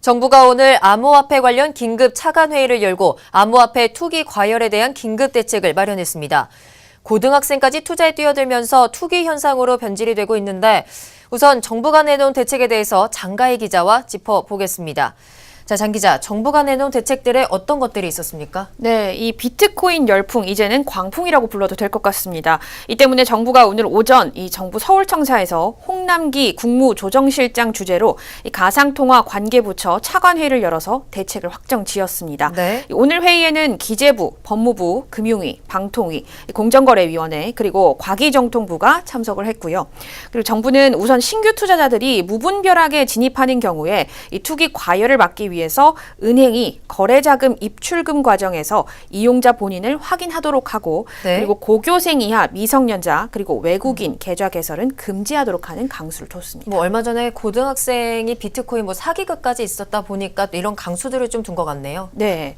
정부가 오늘 암호화폐 관련 긴급 차관회의를 열고 암호화폐 투기 과열에 대한 긴급 대책을 마련했습니다. 고등학생까지 투자에 뛰어들면서 투기 현상으로 변질이 되고 있는데 우선 정부가 내놓은 대책에 대해서 장가희 기자와 짚어보겠습니다. 자, 장 기자, 정부가 내놓은 대책들에 어떤 것들이 있었습니까? 네, 이 비트코인 열풍, 이제는 광풍이라고 불러도 될 것 같습니다. 이 때문에 정부가 오늘 오전 이 정부 서울청사에서 홍남기 국무조정실장 주재로 이 가상통화 관계부처 차관회의를 열어서 대책을 확정지었습니다. 네. 오늘 회의에는 기재부, 법무부, 금융위, 방통위, 공정거래위원회, 그리고 과기정통부가 참석을 했고요. 그리고 정부는 우선 신규 투자자들이 무분별하게 진입하는 경우에 이 투기 과열을 막기 위해서 은행이 거래자금 입출금 과정에서 이용자 본인을 확인하도록 하고 네. 그리고 고교생 이하 미성년자 그리고 외국인 계좌 개설은 금지하도록 하는 강수를 뒀습니다. 얼마 전에 고등학생이 비트코인 사기극까지 있었다 보니까 이런 강수들을 좀 둔 것 같네요. 네.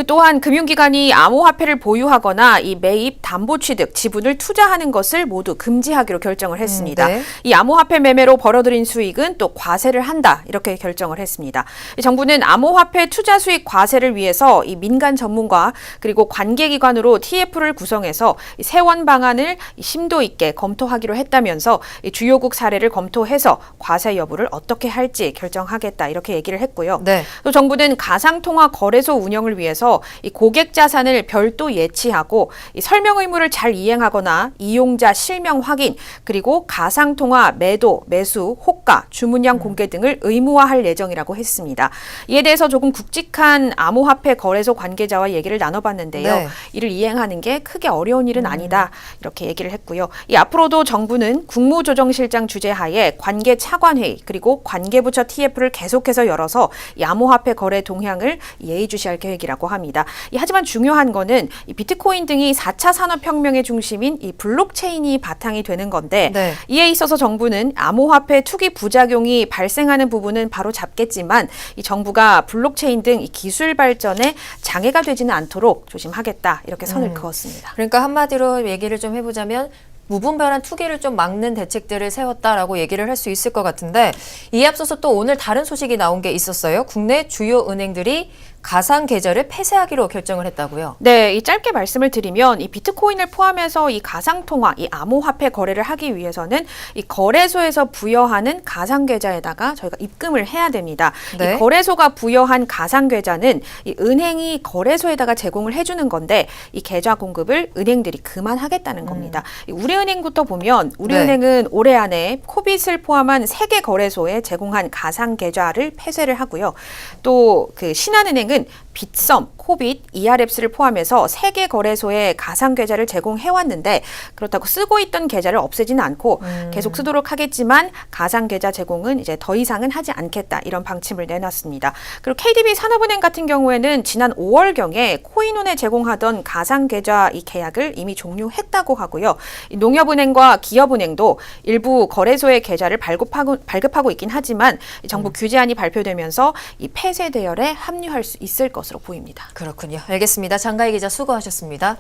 또한 금융기관이 암호화폐를 보유하거나 이 매입, 담보 취득, 지분을 투자하는 것을 모두 금지하기로 결정을 했습니다. 네. 이 암호화폐 매매로 벌어들인 수익은 또 과세를 한다 이렇게 결정을 했습니다. 정부는 암호화폐 투자 수익 과세를 위해서 이 민간 전문가 그리고 관계기관으로 TF를 구성해서 이 세원 방안을 심도 있게 검토하기로 했다면서 이 주요국 사례를 검토해서 과세 여부를 어떻게 할지 결정하겠다 이렇게 얘기를 했고요. 네. 또 정부는 가상통화 거래소 운영을 위해서 이 고객 자산을 별도 예치하고 이 설명 의무를 잘 이행하거나 이용자 실명 확인 그리고 가상통화 매도, 매수, 호가, 주문량 공개 등을 의무화할 예정이라고 했습니다. 이에 대해서 조금 굵직한 암호화폐 거래소 관계자와 얘기를 나눠봤는데요. 네. 이를 이행하는 게 크게 어려운 일은 아니다 이렇게 얘기를 했고요. 이 앞으로도 정부는 국무조정실장 주재하에 관계 차관회의 그리고 관계부처 TF를 계속해서 열어서 이 암호화폐 거래 동향을 예의주시할 계획이라고 합니다. 하지만 중요한 거는 이 비트코인 등이 4차 산업혁명의 중심인 이 블록체인이 바탕이 되는 건데 네. 이에 있어서 정부는 암호화폐 투기 부작용이 발생하는 부분은 바로 잡겠지만 이 정부가 블록체인 등 이 기술 발전에 장애가 되지는 않도록 조심하겠다 이렇게 선을 그었습니다. 그러니까 한마디로 얘기를 좀 해보자면 무분별한 투기를 좀 막는 대책들을 세웠다라고 얘기를 할 수 있을 것 같은데 이에 앞서서 또 오늘 다른 소식이 나온 게 있었어요. 국내 주요 은행들이 가상 계좌를 폐쇄하기로 결정을 했다고요. 네, 이 짧게 말씀을 드리면 이 비트코인을 포함해서 이 가상통화, 이 암호화폐 거래를 하기 위해서는 이 거래소에서 부여하는 가상 계좌에다가 저희가 입금을 해야 됩니다. 네. 이 거래소가 부여한 가상 계좌는 이 은행이 거래소에다가 제공을 해주는 건데 이 계좌 공급을 은행들이 그만하겠다는 겁니다. 이 우리은행부터 보면 우리은행은 올해 안에 코빗을 포함한 3개 거래소에 제공한 가상 계좌를 폐쇄를 하고요. 또 그 신한은행은 빗썸, 코빗, ERF를 포함해서 3개 거래소에 가상 계좌를 제공해왔는데 그렇다고 쓰고 있던 계좌를 없애지는 않고 계속 쓰도록 하겠지만 가상 계좌 제공은 이제 더 이상은 하지 않겠다 이런 방침을 내놨습니다. 그리고 KDB 산업은행 같은 경우에는 지난 5월경에 코인원에 제공하던 가상 계좌 이 계약을 이미 종료했다고 하고요. 이 농협은행과 기업은행도 일부 거래소의 계좌를 발급하고 있긴 하지만 정부 규제안이 발표되면서 이 폐쇄 대열에 합류할 수 있을 것으로 보입니다. 그렇군요. 알겠습니다. 장가희 기자 수고하셨습니다.